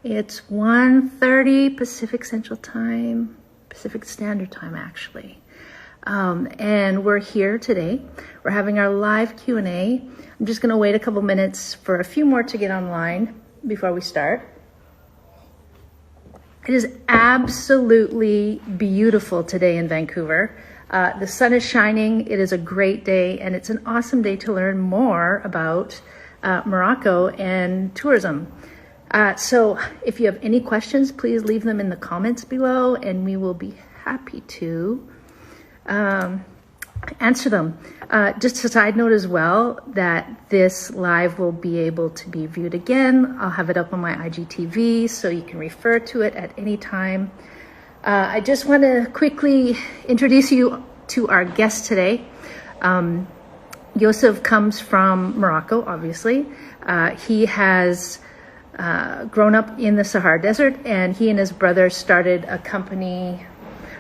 It's 1:30 Pacific Central Time, Pacific Standard Time, actually. And we're here today. We're having our live Q&A. I'm just going to wait a couple minutes for a few more to get online before we start. It is absolutely beautiful today in Vancouver. The sun is shining. It is a great day, and it's an awesome day to learn more about Morocco and tourism. So if you have any questions, please leave them in the comments below, and we will be happy to answer them. Just a side note as well, that this live will be able to be viewed again. I'll have it up on my IGTV, so you can refer to it at any time. I just want to quickly introduce you to our guest today. Yosef comes from Morocco, obviously. He has grown up in the Sahara Desert, and he and his brother started a company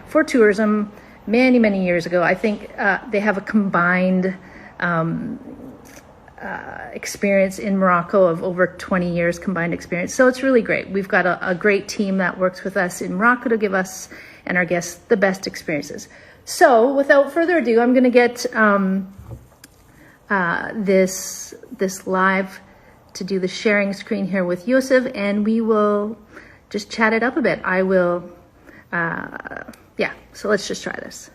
for tourism many years ago. I think they have a combined experience in Morocco of over 20 years combined experience. So it's really great. We've got a great team that works with us in Morocco to give us and our guests the best experiences. So without further ado, I'm going to get this live to do the sharing screen here with Yosef, and we will just chat it up a bit. I will, yeah, so let's just try this.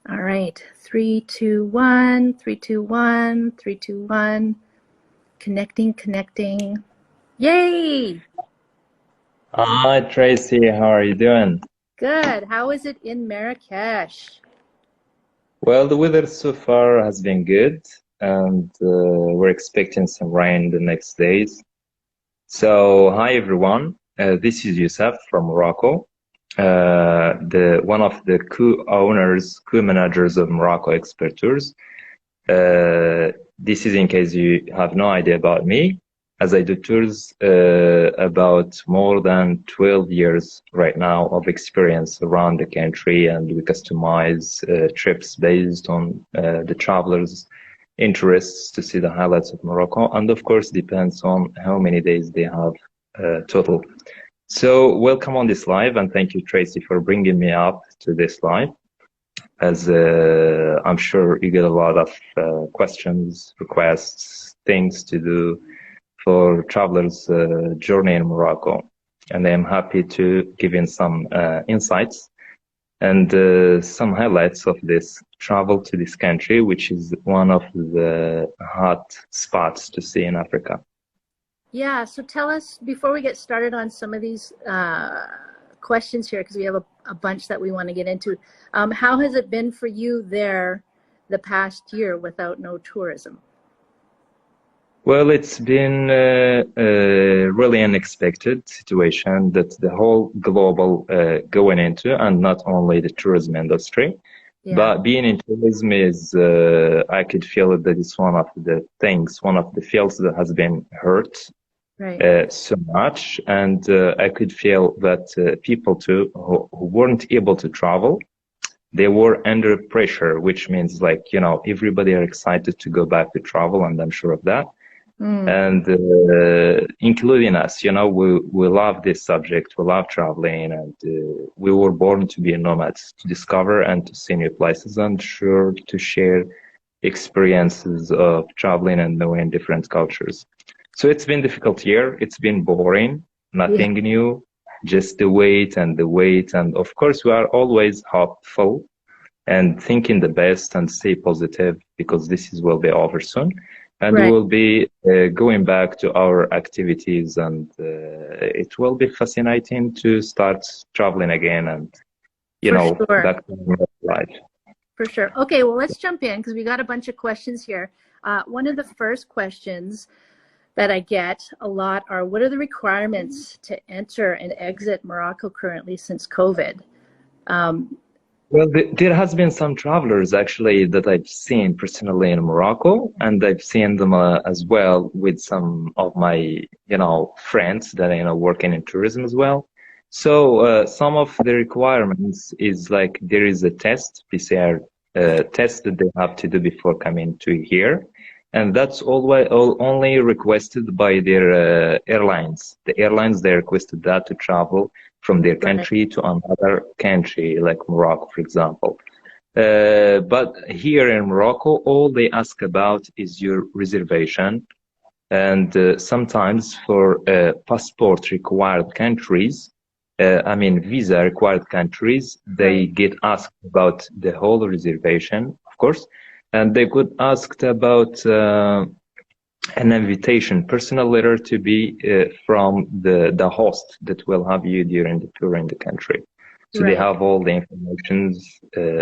All right, 3, 2, 1, 3, 2, 1, 3, 2, 1. Connecting. Yay! Hi, Tracy. How are you doing? Good. How is it in Marrakesh? Well, the weather so far has been good, and we're expecting some rain the next days. So, hi everyone. This is Youssef from Morocco, one of the co-managers of Morocco Expert Tours. This is in case you have no idea about me, as I do tours about more than 12 years right now of experience around the country, and we customize trips based on the travelers' interests to see the highlights of Morocco, and of course depends on how many days they have total. So welcome on this live, and thank you, Tracy, for bringing me up to this live, as I'm sure you get a lot of questions, requests, things to do for travelers' journey in Morocco, and I'm happy to give in some insights and some highlights of this travel to this country, which is one of the hot spots to see in Africa. Yeah, so tell us, before we get started on some of these questions here, because we have a bunch that we want to get into, how has it been for you there the past year without no tourism? Well, it's been a really unexpected situation that the whole global going into, and not only the tourism industry, but being in tourism is, I could feel that it's one of the fields that has been hurt so much. And I could feel that people too who weren't able to travel, they were under pressure, which means, like, you know, everybody are excited to go back to travel, and I'm sure of that. And including us, you know, we love this subject, we love traveling, and we were born to be nomads, to discover and to see new places, and sure to share experiences of traveling and knowing different cultures. So it's been a difficult year. It's been boring, nothing new, just the wait. And of course, we are always hopeful and thinking the best and stay positive, because this will be over soon. And we'll be going back to our activities, and it will be fascinating to start traveling again and, you know, back to life. For sure. Okay, well, let's jump in, because we got a bunch of questions here. One of the first questions that I get a lot are, what are the requirements to enter and exit Morocco currently since COVID? Well, there has been some travelers actually that I've seen personally in Morocco, and I've seen them as well with some of my, you know, friends that I know working in tourism as well. So some of the requirements is, like, there is a test, PCR test that they have to do before coming to here. and that's only requested by their airlines. The airlines, they requested that to travel from their Right. country to another country, like Morocco, for example. But here in Morocco, all they ask about is your reservation. And sometimes for passport required countries, I mean visa required countries, they Right. get asked about the whole reservation, of course, and they could ask about an invitation, personal letter to be from the host that will have you during the tour in the country. So they Right. have all the information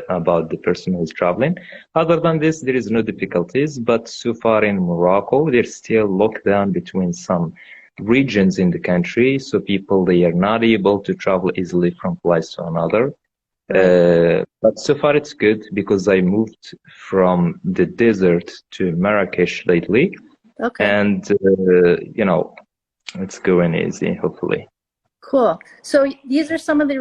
about the person who's traveling. Other than this, there is no difficulties. But so far in Morocco, there's still lockdown between some regions in the country. So people, they are not able to travel easily from place to another. Right. But so far it's good because I moved from the desert to Marrakesh lately. Okay. And, it's going easy, hopefully. Cool. So these are some of the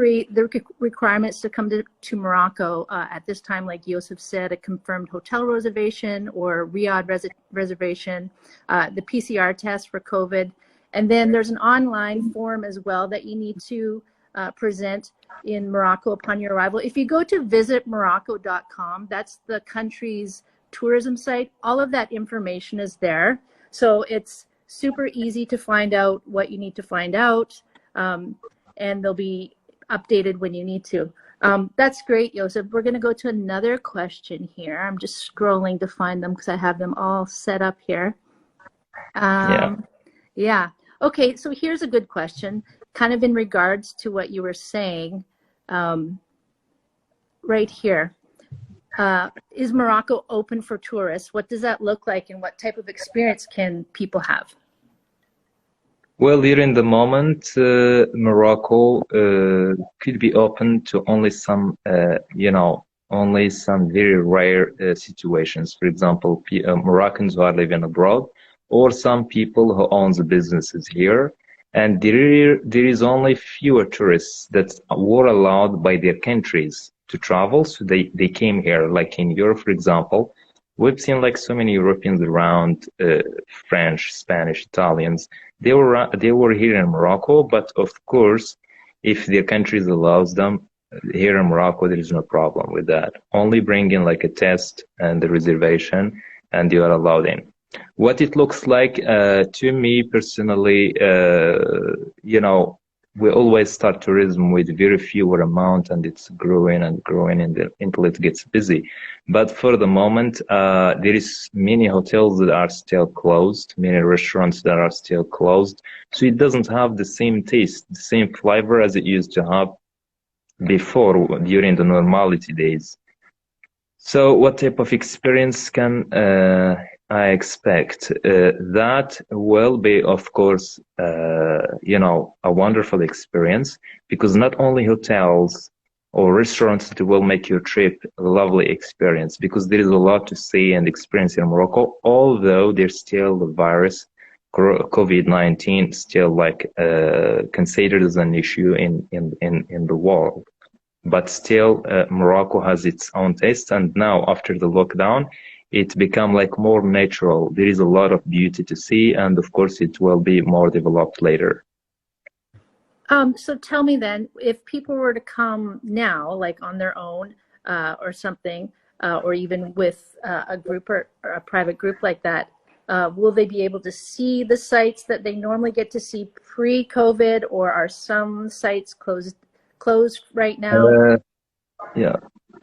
requirements to come to Morocco at this time. Like Yosef said, a confirmed hotel reservation or Riyadh reservation, the PCR test for COVID, and then there's an online form as well that you need to present in Morocco upon your arrival. If you go to visitmorocco.com, that's the country's tourism site. All of that information is there, so it's super easy to find out what you need to find out. And they'll be updated when you need to. That's great, Joseph. We're going to go to another question here. I'm just scrolling to find them because I have them all set up here. Yeah. Yeah. Okay, so here's a good question, kind of in regards to what you were saying right here. Is Morocco open for tourists? What does that look like, and what type of experience can people have? Well, here in the moment, Morocco could be open to only some, only some very rare situations. For example, Moroccans who are living abroad, or some people who own the businesses here. And there is only fewer tourists that were allowed by their countries to travel. So they came here, like in Europe, for example. We've seen like so many Europeans around, French, Spanish, Italians. They were here in Morocco, but of course, if their countries allows them here in Morocco, there is no problem with that. Only bring in like a test and the reservation, and you are allowed in. What it looks like to me personally, we always start tourism with very fewer amount, and it's growing and growing until it gets busy. But for the moment, there is many hotels that are still closed, many restaurants that are still closed. So it doesn't have the same taste, the same flavor as it used to have before during the normality days. So what type of experience can I expect? That will be, of course, a wonderful experience, because not only hotels or restaurants that will make your trip a lovely experience, because there is a lot to see and experience in Morocco, although there's still the virus, COVID-19, still like considered as an issue in the world. But still, Morocco has its own taste, and now after the lockdown, it's become like more natural. There is a lot of beauty to see, and of course, it will be more developed later. So tell me then, if people were to come now, like on their own or something, or even with a group or a private group like that, will they be able to see the sites that they normally get to see pre-COVID, or are some sites closed right now? Yeah.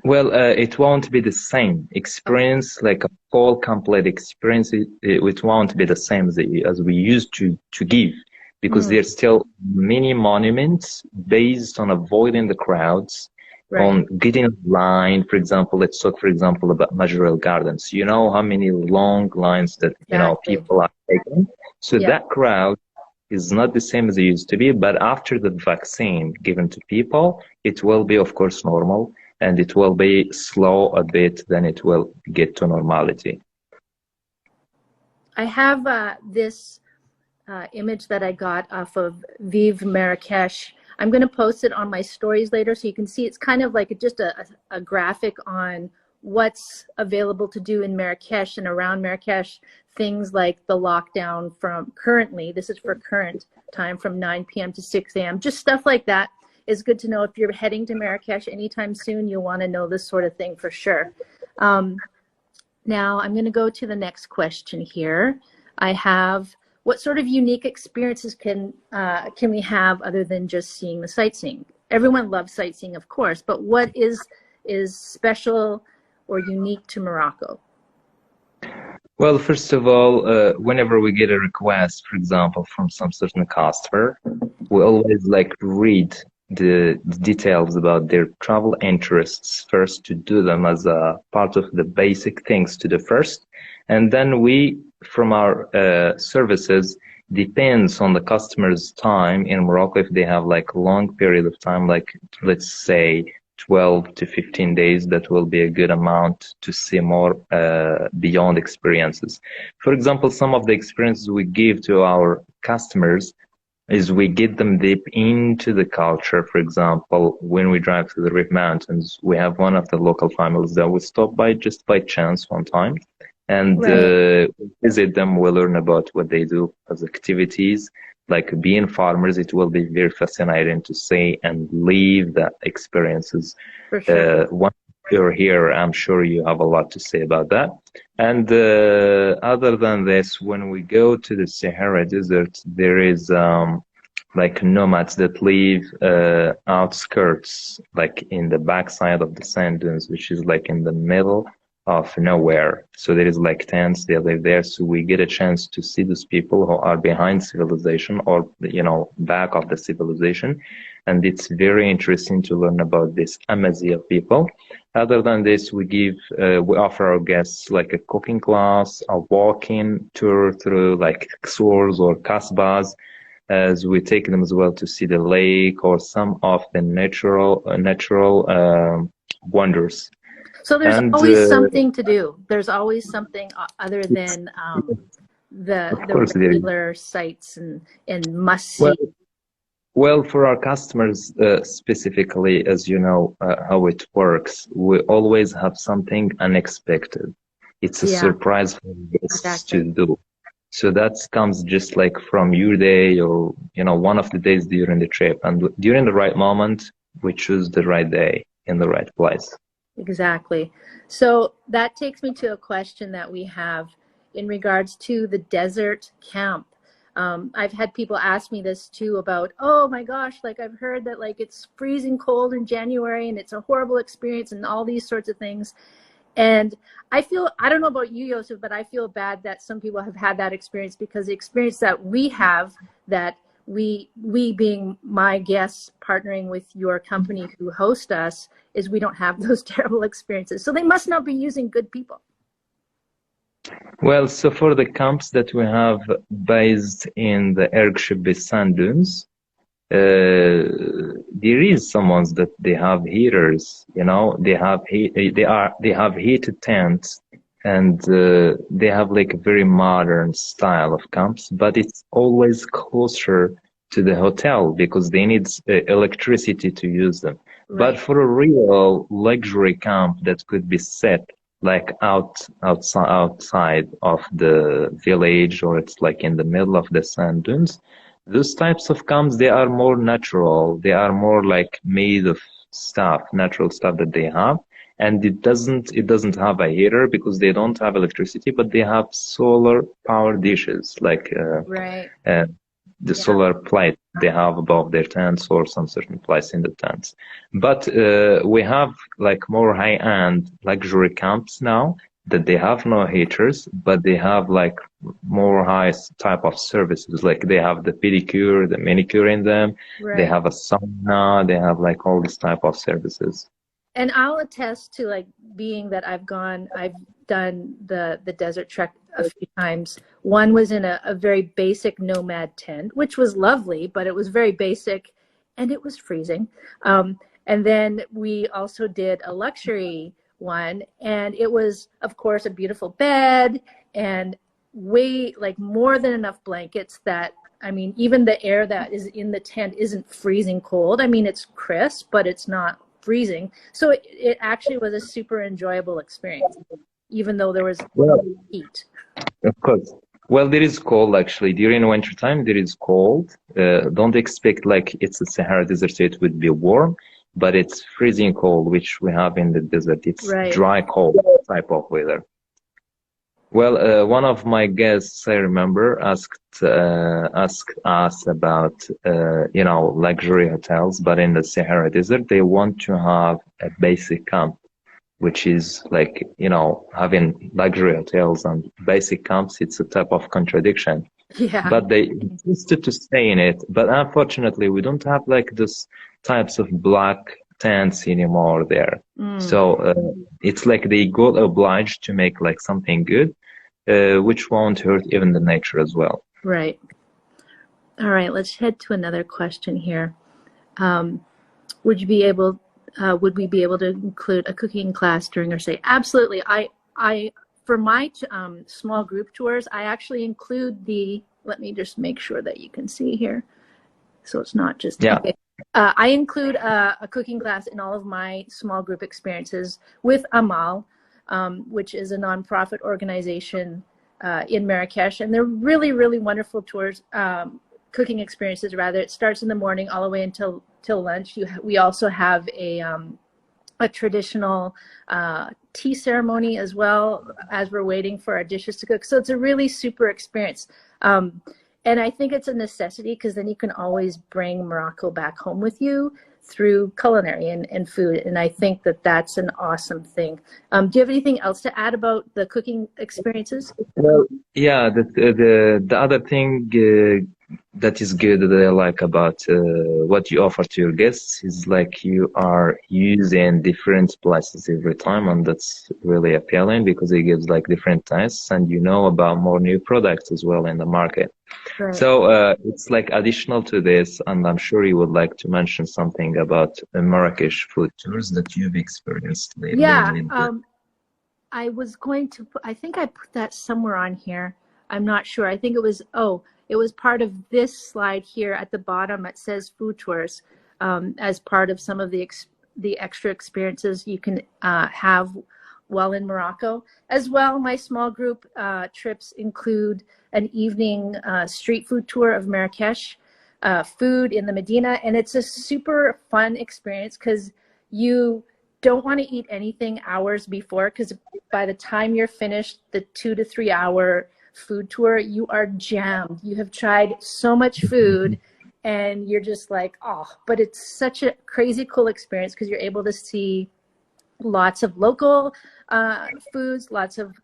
Well, it won't be the same Okay. experience, like a full complete experience. It won't be the same as we used to give, because Mm, there's still many monuments based on avoiding the crowds, right. on getting in line. For example, let's talk, for example, about Majorel Gardens. You know how many long lines that, Exactly. people are taking. So Yeah. that crowd is not the same as it used to be, but after the vaccine given to people, it will be, of course, normal, and it will be slow a bit, then it will get to normality. I have this image that I got off of Vive Marrakesh. I'm going to post it on my stories later so you can see. It's kind of like just a graphic on what's available to do in Marrakesh and around Marrakesh, things like the lockdown from currently, this is for current time, from 9 p.m. to 6 a.m., just stuff like that is good to know. If you're heading to Marrakesh anytime soon, you'll want to know this sort of thing for sure. Now I'm going to go to the next question here. I have, what sort of unique experiences can we have other than just seeing the sightseeing? Everyone loves sightseeing, of course, but what is special or unique to Morocco? Well, first of all, whenever we get a request, for example, from some certain customer, we always like read the details about their travel interests first, to do them as a part of the basic things to do first. And then we, from our services, depends on the customer's time in Morocco. If they have like a long period of time, like let's say 12 to 15 days, that will be a good amount to see more beyond experiences. For example, some of the experiences we give to our customers is we get them deep into the culture. For example, when we drive to the Rif Mountains, we have one of the local families that we stop by just by chance one time, and visit them. We learn about what they do as activities, like being farmers. It will be very fascinating to see and live the experiences. For sure. Once you're here, I'm sure you have a lot to say about that. And other than this, when we go to the Sahara Desert, there is like nomads that live outskirts, like in the backside of the sand dunes, which is like in the middle of nowhere. So there is like tents, they live there. So we get a chance to see those people who are behind civilization, or, you know, back of the civilization. And it's very interesting to learn about this Amazigh of people. Other than this, we offer our guests like a cooking class, a walking tour through like Xors or Kasbahs, as we take them as well to see the lake or some of the natural wonders. So there's always something to do. There's always something other than the regular sites and must see. Well, for our customers specifically, as you know how it works, we always have something unexpected. It's a surprise for guests to do. So that comes just like from your day, or, you know, one of the days during the trip. And during the right moment, we choose the right day in the right place. Exactly. So that takes me to a question that we have in regards to the desert camp. I've had people ask me this too about, oh my gosh, like I've heard that like it's freezing cold in January and it's a horrible experience and all these sorts of things. And I don't know about you, Joseph, but I feel bad that some people have had that experience, because the experience that we have, that we being my guests partnering with your company who host us, is we don't have those terrible experiences. So they must not be using good people. Well, so for the camps that we have based in the Erkshebe sand dunes, there is some ones that they have heaters, you know, they have heated tents, and they have like a very modern style of camps, but it's always closer to the hotel because they need electricity to use them. Right. But for a real luxury camp that could be set like outside of the village, or it's like in the middle of the sand dunes, those types of camps, they are more natural. They are more like made of natural stuff that they have. And it doesn't have a heater because they don't have electricity, but they have solar power dishes, like the solar plate they have above their tents, or some certain place in the tents. But we have like more high-end luxury camps now that they have no heaters, but they have like more high type of services. Like they have the pedicure, the manicure in them. Right. They have a sauna. They have like all this type of services. And I'll attest to, like, being that I've done the desert trek a few times. One was in a very basic nomad tent, which was lovely, but it was very basic and it was freezing. And then we also did a luxury one, and it was, of course, a beautiful bed and more than enough blankets that, I mean, even the air that is in the tent isn't freezing cold. I mean, it's crisp, but it's not freezing. So it actually was a super enjoyable experience, even though there was Well, heat. of course. Well, there is cold actually. During winter time, there is cold. Don't expect like it's a Sahara Desert, so it would be warm, but it's freezing cold, which we have in the desert. It's Right. dry cold type of weather. Well, one of my guests, I remember, asked us about, luxury hotels, but in the Sahara Desert, they want to have a basic camp, which is like, having luxury hotels and basic camps. It's a type of contradiction. Yeah. But they insisted to stay in it. But unfortunately, we don't have like this types of black tents anymore there. So it's like they got obliged to make like something good, which won't hurt even the nature as well. Right. All right, let's head to another question here. Would we be able to include a cooking class during our stay? Absolutely. I for my small group tours, I actually include let me just make sure that you can see here. So it's not just, yeah. Okay. I include a cooking class in all of my small group experiences with Amal, which is a nonprofit organization in Marrakesh. And they're really, really wonderful tours, cooking experiences rather. It starts in the morning all the way until lunch. We also have a traditional tea ceremony as well as we're waiting for our dishes to cook. So it's a really super experience. And I think it's a necessity because then you can always bring Morocco back home with you through culinary and food. And I think that that's an awesome thing. Do you have anything else to add about the cooking experiences? Well, yeah, the other thing that is good that I like about what you offer to your guests is like you are using different places every time, and that's really appealing because it gives like different tastes, and you know about more new products as well in the market. Right. So it's like additional to this, and I'm sure you would like to mention something about Marrakesh food tours that you've experienced lately. Yeah, I was going to I think I put that somewhere on here. I'm not sure. I think it was part of this slide here at the bottom. It says food tours as part of some of the extra experiences you can have while in Morocco. As well, my small group trips include an evening street food tour of Marrakesh, food in the Medina, and it's a super fun experience because you don't want to eat anything hours before, because by the time you're finished the 2 to 3 hour food tour, you are jammed. You have tried so much food and you're just like, oh, but it's such a crazy cool experience because you're able to see lots of local foods, lots of,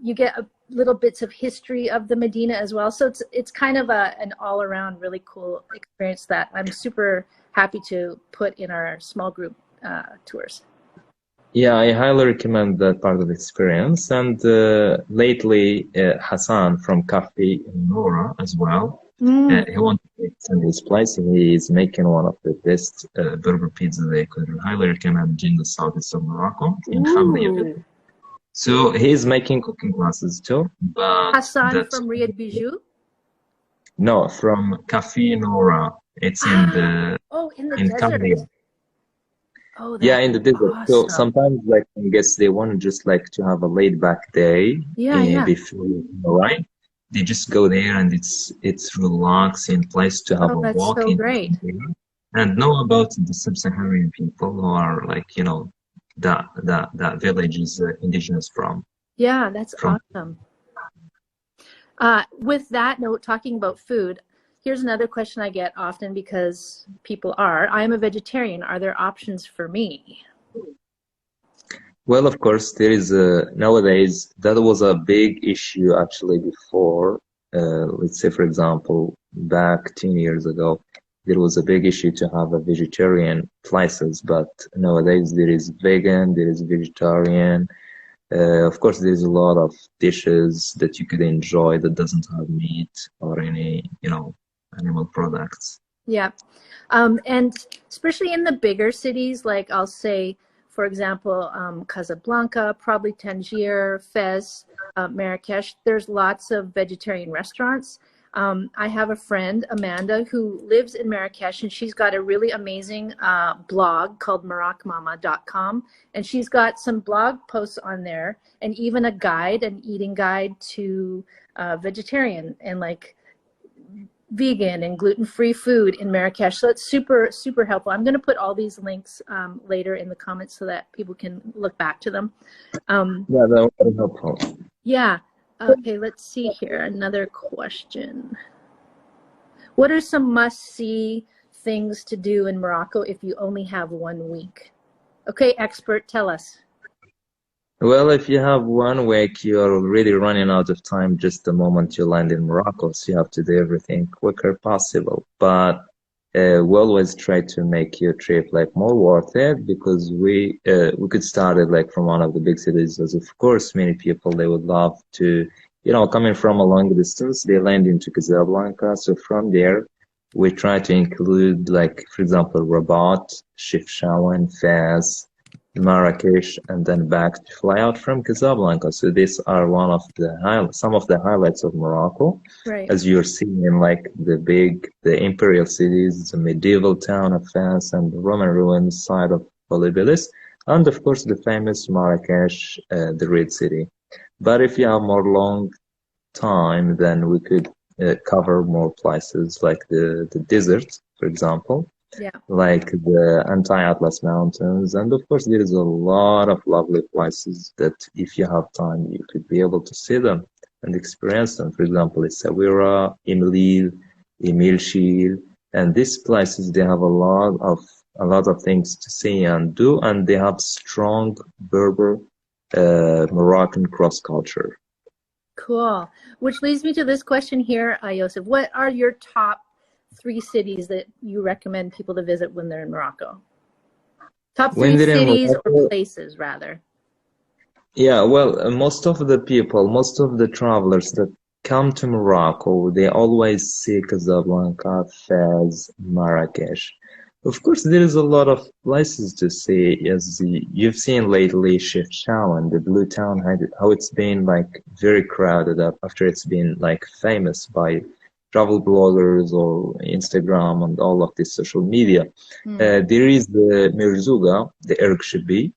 you get little bits of history of the Medina as well. So it's kind of an all around really cool experience that I'm super happy to put in our small group tours. Yeah, I highly recommend that part of the experience. And lately, Hassan from Cafe Nora as well. He wanted to extend his place. He is making one of the best burger pizza they could highly recommend in the southeast of Morocco, in Hamdi. So he's making cooking classes too. But Hassan from Riyadh Bijou? No, from Cafe Nora. It's in the desert. Hamdi. Oh, yeah, in the desert. Awesome. So sometimes, like, I guess they want to just like to have a laid back day before you arrive. They just go there and it's relaxing place to have a walk so in great. and know about the sub-Saharan people who are like, that village is indigenous from. Yeah, that's awesome. With that note, talking about food, here's another question I get often because I'm a vegetarian. Are there options for me? Well, of course, there is nowadays, that was a big issue actually before. Let's say, for example, back 10 years ago, there was a big issue to have a vegetarian places, but nowadays there is vegan, there is vegetarian. Of course, there's a lot of dishes that you could enjoy that doesn't have meat or any, animal products. Yeah. And especially in the bigger cities, like I'll say, for example, Casablanca, probably Tangier, Fez, Marrakesh, there's lots of vegetarian restaurants. I have a friend, Amanda, who lives in Marrakesh, and she's got a really amazing blog called morocmama.com. And she's got some blog posts on there and even a guide, an eating guide to vegetarian and like vegan and gluten-free food in Marrakesh. So it's super, super helpful. I'm going to put all these links later in the comments so that people can look back to them. Yeah, that would be helpful. Yeah. Okay, let's see here. Another question. What are some must-see things to do in Morocco if you only have 1 week? Okay, expert, tell us. Well, if you have 1 week, you're already running out of time just the moment you land in Morocco, so you have to do everything quicker possible. But we always try to make your trip like more worth it, because we could start it like from one of the big cities, as of course many people they would love to, coming from a long distance, they land into Casablanca. So from there, we try to include like, for example, Rabat, Chefchaouen, Fez, Marrakesh, and then back to fly out from Casablanca. So these are some of the highlights of Morocco. Right. As you're seeing, like the imperial cities, the medieval town of Fez, and the Roman ruins side of Philipines, and of course the famous Marrakesh, the Red City. But if you have more long time, then we could cover more places like the desert, for example. Yeah. Like the anti-Atlas Mountains. And of course, there is a lot of lovely places that if you have time, you could be able to see them and experience them. For example, Essaouira, Imlil, Emilshil, and these places, they have a lot of things to see and do, and they have strong Berber Moroccan cross-culture. Cool. Which leads me to this question here, Yosef. What are your top 3 cities that you recommend people to visit when they're in Morocco? Top 3 cities or places, rather. Yeah, well, most of the travelers that come to Morocco, they always see Casablanca, Fez, Marrakesh. Of course, there is a lot of places to see, as you've seen lately, Chefchaouen, the Blue Town, how it's been like very crowded up after it's been like famous by travel bloggers or Instagram and all of this social media. There is the Merzouga, the Erkshbi.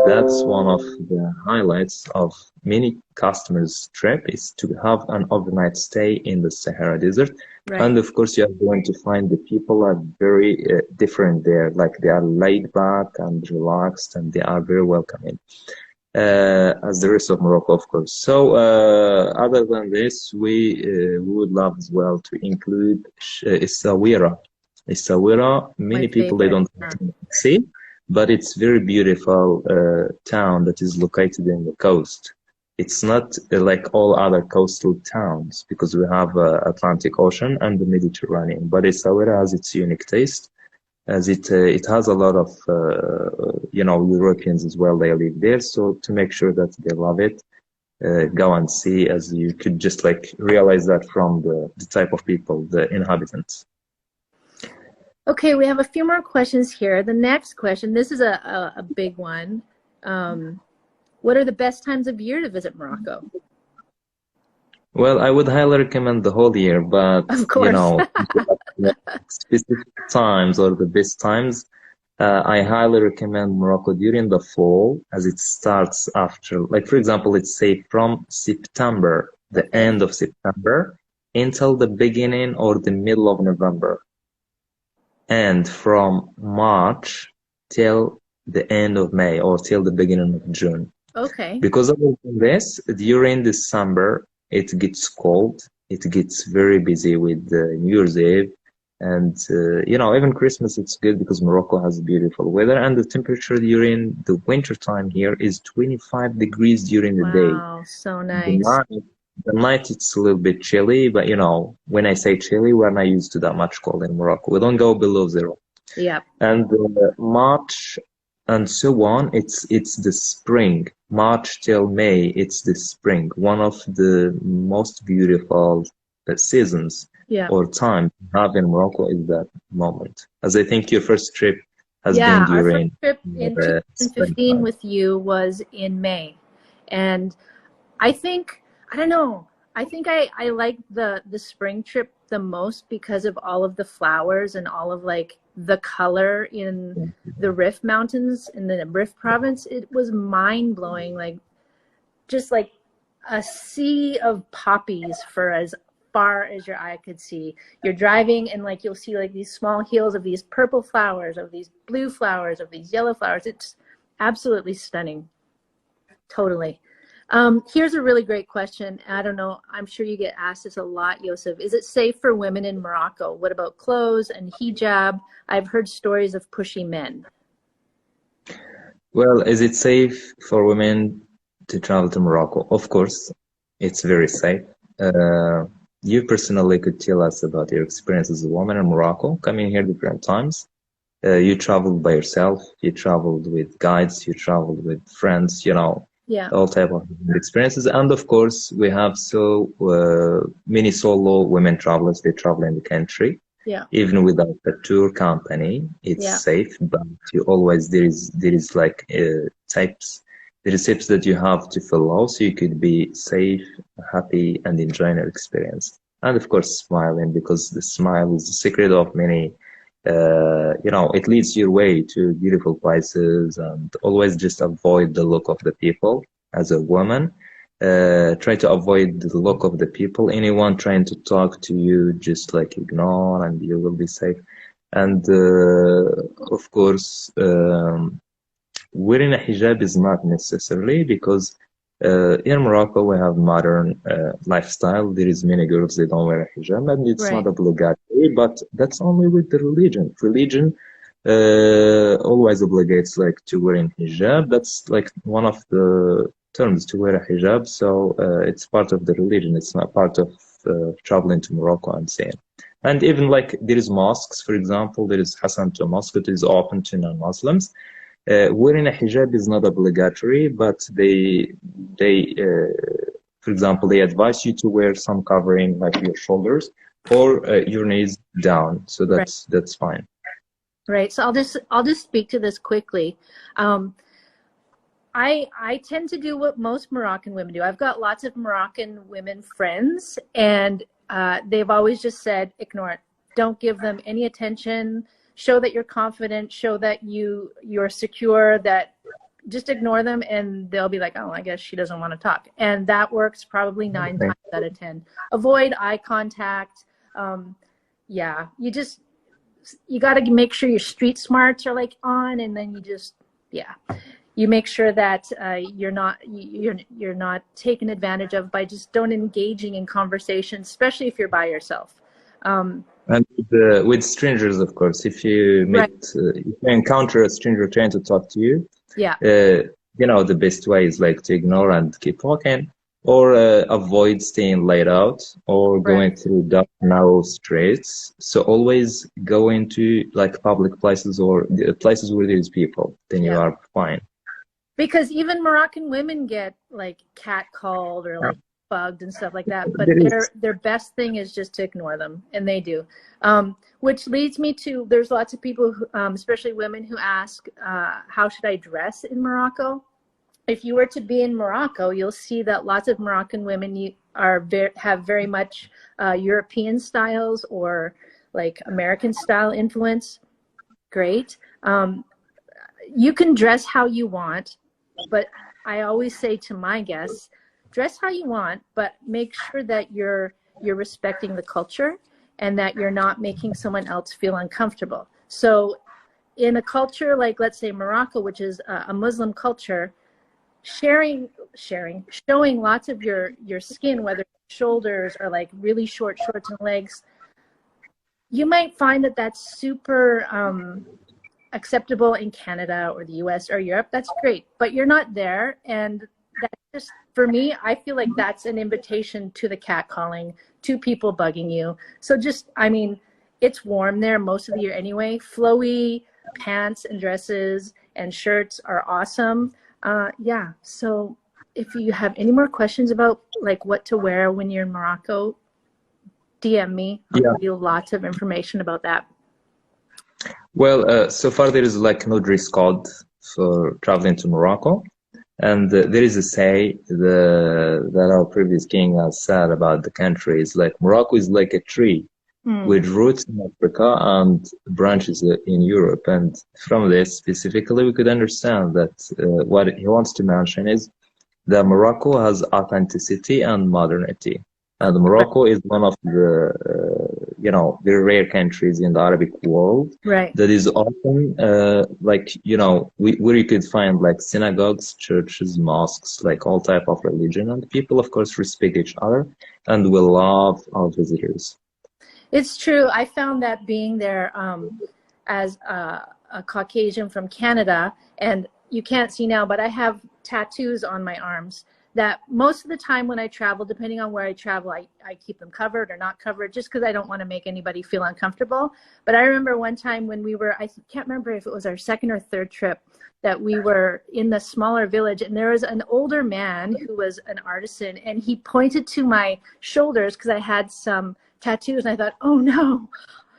That's one of the highlights of many customers' trip, is to have an overnight stay in the Sahara Desert. Right. And of course, you are going to find the people are very different there. Like they are laid back and relaxed, and they are very welcoming. As the rest of Morocco, of course. So, other than this, we would love as well to include Essaouira. Essaouira, many people they don't see, but it's very beautiful town that is located in the coast. It's not like all other coastal towns, because we have Atlantic Ocean and the Mediterranean. But Essaouira has its unique taste, as it has a lot of Europeans as well. They live there, so to make sure that they love it, go and see, as you could just like realize that from the type of people, the inhabitants. Okay, we have a few more questions here. The next question, this is a big one. What are the best times of year to visit Morocco? Well, I would highly recommend the whole year, but of course. Specific times or the best times, I highly recommend Morocco during the fall, as it starts after, like for example, let's say from September, the end of September, until the beginning or the middle of November, and from March till the end of May or till the beginning of June. Okay. Because of this, during December, it gets cold. It gets very busy with New Year's Eve. And, even Christmas, it's good because Morocco has beautiful weather. And the temperature during the winter time here is 25 degrees during the day. Wow, so nice. The night, it's a little bit chilly. But, when I say chilly, we're not used to that much cold in Morocco. We don't go below 0. Yeah. And March and so on, it's the spring. March till May, it's the spring. One of the most beautiful seasons or time to have in Morocco is that moment. As I think your first trip has been during... our first trip in 2015 with you was in May. And I think, I don't know, I think I like the spring trip the most because of all of the flowers and all of like the color in the Rift Mountains in the Rift province. It was mind blowing, like just like a sea of poppies for as far as your eye could see. You're driving and like you'll see like these small hills of these purple flowers, of these blue flowers, of these yellow flowers. It's absolutely stunning. Totally. Here's a really great question. I don't know. I'm sure you get asked this a lot, Yosef. Is it safe for women in Morocco? What about clothes and hijab? I've heard stories of pushy men. Well, is it safe for women to travel to Morocco? Of course, it's very safe. Uh, you personally could tell us about your experience as a woman in Morocco, coming here different times. You traveled by yourself, you traveled with guides, you traveled with friends, Yeah. all type of experiences. And of course, we have so many solo women travelers, they travel in the country. Yeah. Even without a tour company, it's Yeah. safe, but you always there is like types, there is steps that you have to follow so you could be safe, happy, and enjoying your experience. And of course, smiling, because the smile is the secret of many. It leads your way to beautiful places, and always just avoid the look of the people as a woman. Try to avoid the look of the people. Anyone trying to talk to you, just like ignore, and you will be safe. And of course, wearing a hijab is not necessarily, because in Morocco we have modern lifestyle. There is many girls they don't wear a hijab, and it's Right. not obligatory. But that's only with the religion. Religion always obligates like to wearing hijab. That's like one of the terms, to wear a hijab. So it's part of the religion. It's not part of traveling to Morocco, I'm saying. And even like there is mosques, for example, there is Hassan Mosque. It is open to non-Muslims. Wearing a hijab is not obligatory, but for example, they advise you to wear some covering, like your shoulders or your knees down. So Right. that's fine. Right. So I'll just speak to this quickly. I tend to do what most Moroccan women do. I've got lots of Moroccan women friends, and they've always just said, ignore it. Don't give them any attention. Show that you're confident. Show that you're secure. That just ignore them, and they'll be like, oh, I guess she doesn't want to talk. And that works probably 9 Okay. times out of 10. Avoid eye contact. Yeah, you got to make sure your street smarts are like on, and then you make sure that you're not taken advantage of by just don't engaging in conversation, especially if you're by yourself. And with strangers, of course, if you Right. if you encounter a stranger trying to talk to you, Yeah. the best way is like to ignore and keep walking, or avoid staying laid out or going Right. through dark, narrow streets. So always go into like public places or the places where there's people, then you Yeah. are fine. Because even Moroccan women get like catcalled or like bugged and stuff like that, but There is. their best thing is just to ignore them, and they do. Which leads me to, there's lots of people who, especially women, who ask, how should I dress in Morocco? If you were to be in Morocco, you'll see that lots of Moroccan women have very much European styles or like American style influence. Great. You can dress how you want, but I always say to my guests, dress how you want, but make sure that you're respecting the culture and that you're not making someone else feel uncomfortable. So in a culture like, let's say, Morocco, which is a Muslim culture, showing lots of your skin, whether shoulders or like really short shorts and legs, you might find that that's super acceptable in Canada or the US or Europe. That's great, but you're not there. And that just, for me, I feel like that's an invitation to the catcalling, to people bugging you. So just, I mean, it's warm there most of the year anyway. Flowy pants and dresses and shirts are awesome. Yeah. So if you have any more questions about like what to wear when you're in Morocco, DM me. I'll Yeah. give you lots of information about that. Well, so far there is like no dress code for traveling to Morocco. And there is a say that our previous king has said about the country is like Morocco is like a tree with roots in Africa and branches in Europe. And from this specifically, we could understand that what he wants to mention is that Morocco has authenticity and modernity. And Morocco is one of the, very rare countries in the Arabic world Right. that is often, where you could find like synagogues, churches, mosques, like all type of religion. And people, of course, respect each other and will love our visitors. It's true. I found that being there as a Caucasian from Canada, and you can't see now, but I have tattoos on my arms that most of the time when I travel, depending on where I travel, I keep them covered or not covered just because I don't want to make anybody feel uncomfortable. But I remember one time when we were, I can't remember if it was our second or third trip, that we were in the smaller village, and there was an older man who was an artisan, and he pointed to my shoulders because I had some tattoos, and I thought, oh no,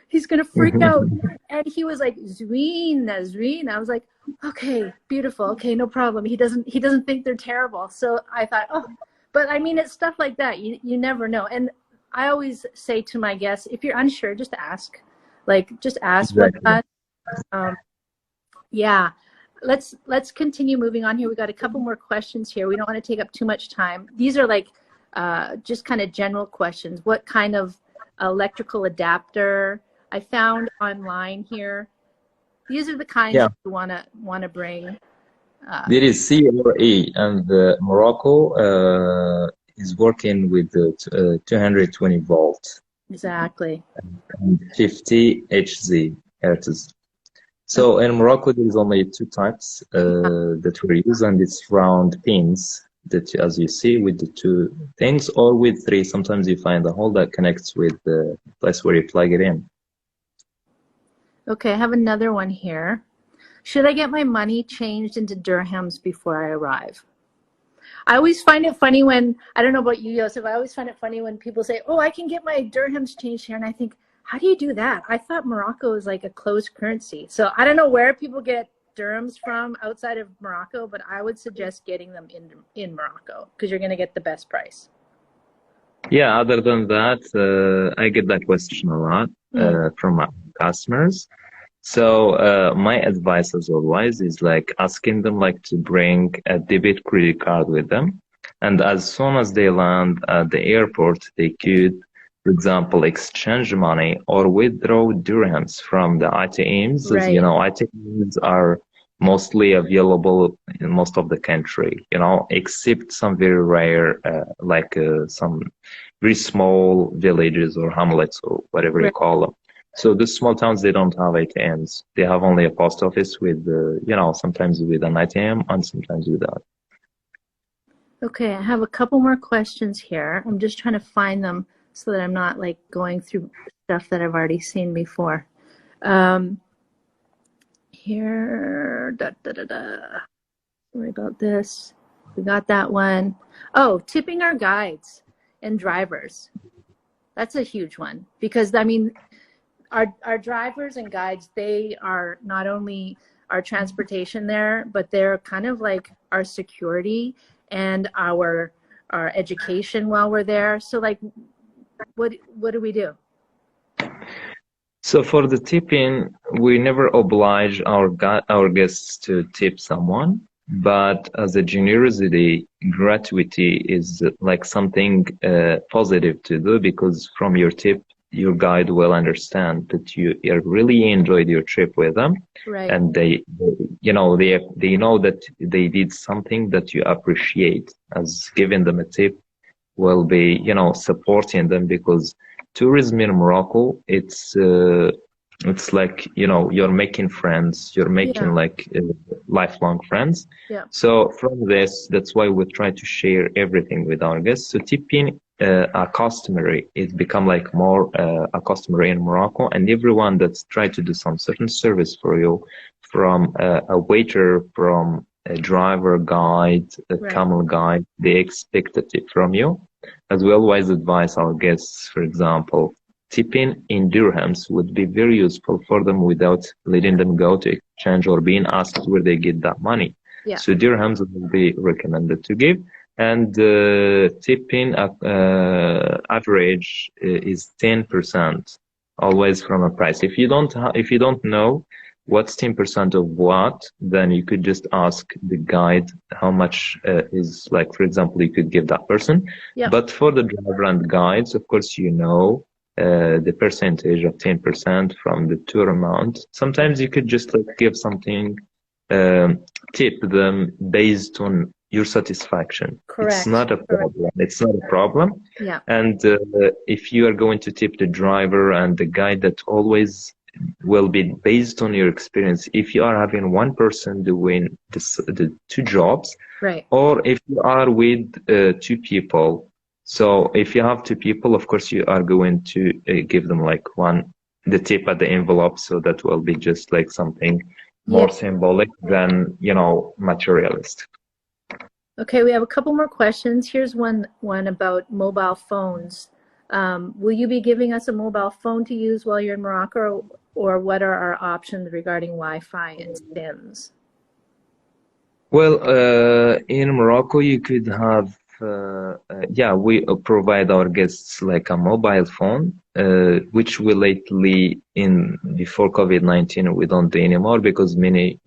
he's gonna freak out. And he was like, Zween, Zween. I was like, okay, beautiful, okay, no problem. He doesn't think they're terrible. So I thought, oh, but I mean, it's stuff like that. You never know. And I always say to my guests, if you're unsure, just ask. Like, just ask. Exactly. Yeah. Let's continue moving on here. We got a couple more questions here. We don't want to take up too much time. These are like just kind of general questions. What kind of electrical adapter I found online here? These are the kinds you want to bring. There is C or E, and Morocco is working with the 220 volt. Exactly. And 50 hertz. So in Morocco, there is only two types that we use, and it's round pins that, as you see, with the two things, or with three. Sometimes you find a hole that connects with the place where you plug it in. Okay, I have another one here. Should I get my money changed into dirhams before I arrive? I always find it funny when, I don't know about you, Yosef, I always find it funny when people say, oh, I can get my dirhams changed here. And I think, how do you do that? I thought Morocco is like a closed currency. So I don't know where people get dirhams from outside of Morocco, but I would suggest getting them in Morocco because you're going to get the best price. Yeah, other than that, I get that question a lot from my customers. So my advice, as always, is like asking them like to bring a debit credit card with them, and as soon as they land at the airport, they could, for example, exchange money or withdraw dirhams from the ATMs. Right. As you know, ATMs are mostly available in most of the country, except some very rare, some very small villages or hamlets or whatever you call them. So the small towns, they don't have ATMs. They have only a post office with, sometimes with an ATM and sometimes without. Okay, I have a couple more questions here. I'm just trying to find them so that I'm not like going through stuff that I've already seen before. Here, Sorry about this. We got that one. Oh, tipping our guides and drivers. That's a huge one because, I mean, our drivers and guides, they are not only our transportation there, but they're kind of like our security and our education while we're there. So like, what do we do? So for the tipping, we never oblige our guests to tip someone, but as a generosity, gratuity is like something positive to do, because from your tip, your guide will understand that you really enjoyed your trip with them, Right. And they know that they did something that you appreciate. As giving them a tip will be, supporting them, because tourism in Morocco, it's like, you're making friends, you're making like lifelong friends. Yeah. So from this, that's why we try to share everything with our guests. So tipping a customer, it become like more a customer in Morocco, and everyone that's tried to do some certain service for you, from a waiter, from a driver, guide, a camel guide, they expect a tip from you. As we always advise our guests, for example, tipping in dirhams would be very useful for them without letting them go to exchange or being asked where they get that money. Yeah. So dirhams will be recommended to give. And tipping average is 10%, always from a price. If you don't know what's 10% of what, then you could just ask the guide how much is, like, for example, you could give that person. Yeah. But for the driver and guides, of course, the percentage of 10% from the tour amount. Sometimes you could just like give something, tip them based on your satisfaction. Correct. It's not a problem. It's not a problem. Yeah. And if you are going to tip the driver and the guide, that always will be based on your experience. If you are having one person doing the two jobs, right, or if you are with two people. So if you have two people, of course, you are going to give them like the tip at the envelope. So that will be just like something more symbolic than, materialist. Okay, we have a couple more questions. Here's one about mobile phones. Will you be giving us a mobile phone to use while you're in Morocco, or what are our options regarding Wi-Fi and SIMs? Well, in Morocco, you could have, we provide our guests like a mobile phone, which we lately, before COVID-19, we don't do anymore because many,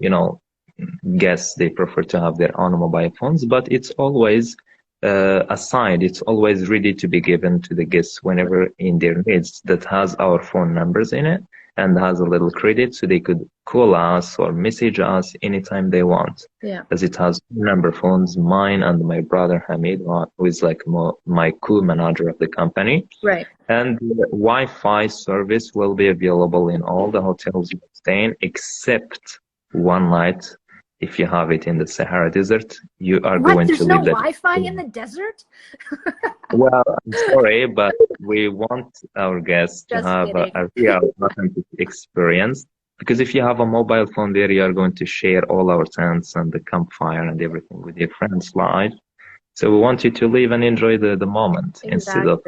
guests, they prefer to have their own mobile phones, but it's always assigned. It's always ready to be given to the guests whenever in their needs, that has our phone numbers in it and has a little credit, so they could call us or message us anytime they want. Yeah. As it has number phones, mine and my brother Hamid, who is like my co-manager of the company. Right. And the Wi-Fi service will be available in all the hotels you stay in, except one night. If you have it in the Sahara Desert, you are going to leave that. There's no Wi-Fi in the desert? Well, I'm sorry, but we want our guests to have a real authentic experience. Because if you have a mobile phone there, you are going to share all our tents and the campfire and everything with your friends live. So we want you to live and enjoy the moment instead of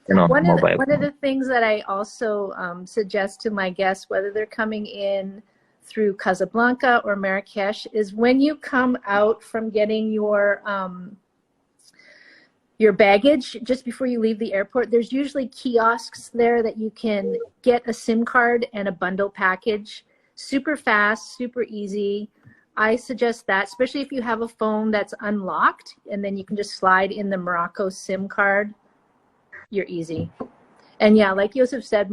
one of the things that I also suggest to my guests, whether they're coming in through Casablanca or Marrakesh, is when you come out from getting your baggage, just before you leave the airport, there's usually kiosks there that you can get a SIM card and a bundle package. Super fast, super easy. I suggest that, especially if you have a phone that's unlocked, and then you can just slide in the Morocco SIM card. You're easy. And yeah, like Yosef said,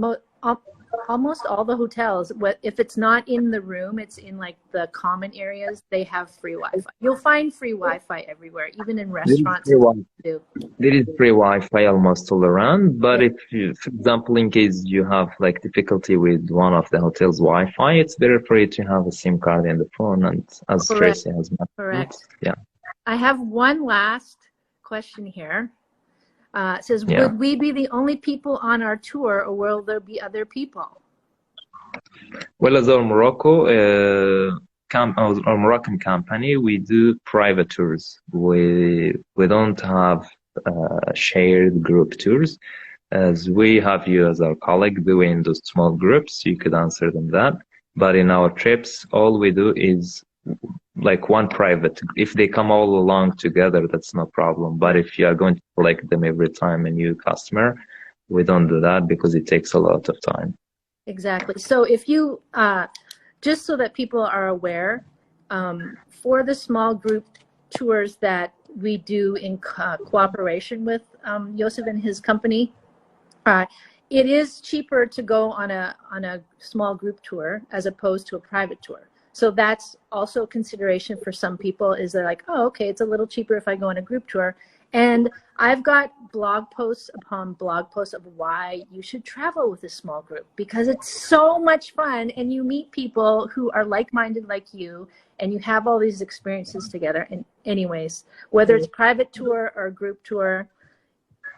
almost all the hotels, if it's not in the room, it's in like the common areas, they have free Wi-Fi. You'll find free Wi-Fi everywhere, even in restaurants. There is free Wi-Fi almost all around, but if you, for example, in case you have like difficulty with one of the hotel's Wi-Fi, it's better for you to have a SIM card in the phone, and as Tracy has mentioned. Correct. Yeah. I have one last question here. It says, would we be the only people on our tour, or will there be other people? Well, as our Moroccan company, we do private tours. We don't have shared group tours. As we have you as our colleague doing those small groups, you could answer them that. But in our trips, all we do is like one private. If they come all along together, that's no problem. But if you are going to collect them every time a new customer, we don't do that because it takes a lot of time. Exactly. So if you, just so that people are aware, for the small group tours that we do in cooperation with Yosef and his company, it is cheaper to go on a small group tour as opposed to a private tour. So that's also a consideration for some people, is they're like, oh, okay, it's a little cheaper if I go on a group tour. And I've got blog posts upon blog posts of why you should travel with a small group, because it's so much fun and you meet people who are like-minded like you, and you have all these experiences together. And anyways, whether it's private tour or group tour,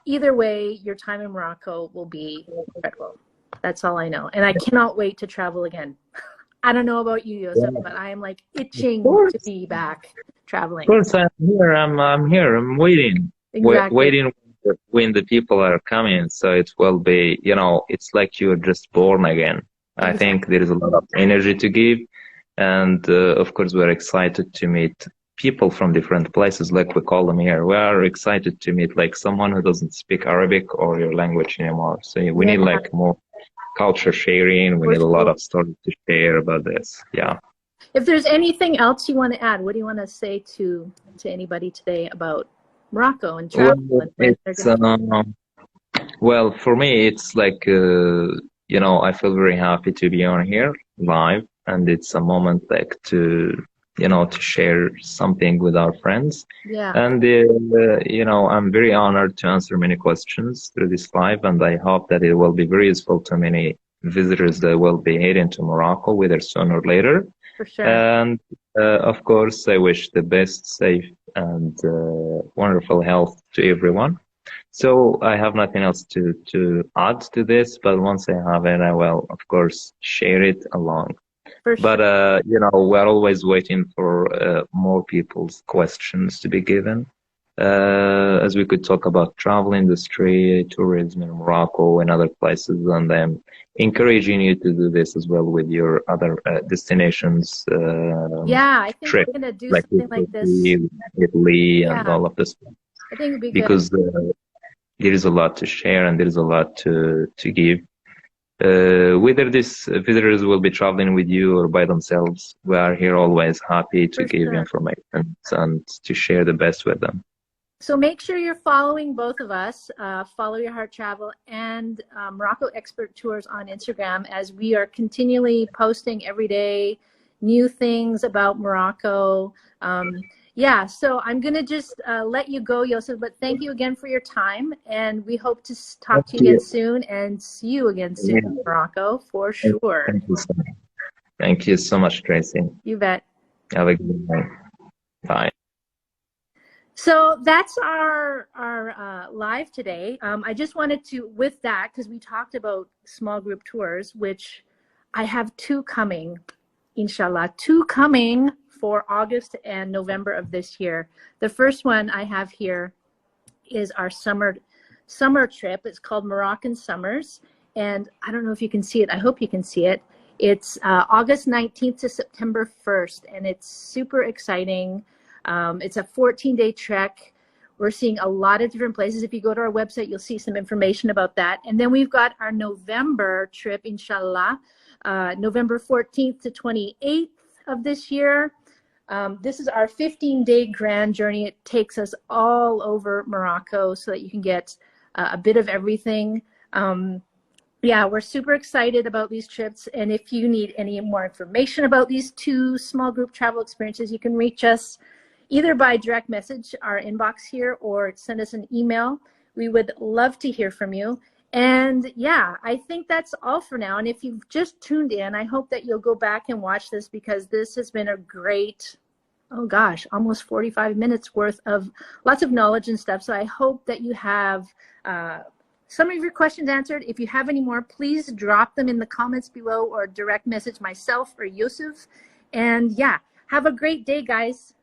either way, your time in Morocco will be incredible. That's all I know. And I cannot wait to travel again. I don't know about you, Yosef, but I am like itching to be back traveling. Of course, I'm here. I'm here. I'm waiting. Exactly. Waiting when the people are coming. So it will be, it's like you're just born again. Exactly. I think there is a lot of energy to give. And of course, we're excited to meet people from different places, like we call them here. We are excited to meet like someone who doesn't speak Arabic or your language anymore. So we Yeah, need like more culture sharing. We for need a lot sure. of stories to share about this. Yeah. If there's anything else you want to add, what do you want to say to anybody today about Morocco and Well, travel and when they're it's going to? well, for me, it's like I feel very happy to be on here live, and it's a moment like to share something with our friends. Yeah, And I'm very honored to answer many questions through this live, and I hope that it will be very useful to many visitors that will be heading to Morocco, whether sooner or later. for sure. And of course, I wish the best, safe, and wonderful health to everyone. So I have nothing else to add to this, but once I have it, I will, of course, share it along. For But sure. we're always waiting for more people's questions to be given, as we could talk about travel industry, tourism in Morocco and other places, and I'm encouraging you to do this as well with your other destinations, Yeah, I think trip, we're going to do like something like this. Italy, and Yeah, all of this, I think it'd be good. because there is a lot to share and there is a lot to give. Whether these visitors will be traveling with you or by themselves, we are here always happy to For give sure. information and to share the best with them. So make sure you're following both of us, Follow Your Heart Travel and Morocco Expert Tours on Instagram, as we are continually posting every day new things about Morocco. Yeah, so I'm going to just let you go, Yosef, but thank you again for your time. And we hope to talk Thank to you again you. soon and see you again soon Yeah, in Morocco, for sure. thank you so much. Thank you so much, Tracy. You bet. Have a good night. Bye. So that's our live today. I just wanted to, with that, because we talked about small group tours, which I have two coming, inshallah, two coming for August and November of this year. The first one I have here is our summer trip. It's called Moroccan Summers, and I don't know if you can see it. I hope you can see it. It's August 19th to September 1st, and it's super exciting. It's a 14-day trek. We're seeing a lot of different places. If you go to our website, you'll see some information about that. And then we've got our November trip, inshallah, November 14th to 28th of this year. This is our 15-day grand journey. It takes us all over Morocco so that you can get a bit of everything. Yeah, we're super excited about these trips. And if you need any more information about these two small group travel experiences, you can reach us either by direct message, our inbox here, or send us an email. We would love to hear from you. And yeah, I think that's all for now. And if you've just tuned in, I hope that you'll go back and watch this, because this has been a great, oh gosh, almost 45 minutes worth of lots of knowledge and stuff. So I hope that you have some of your questions answered. If you have any more, please drop them in the comments below or direct message myself or Yusuf. And yeah, have a great day, guys.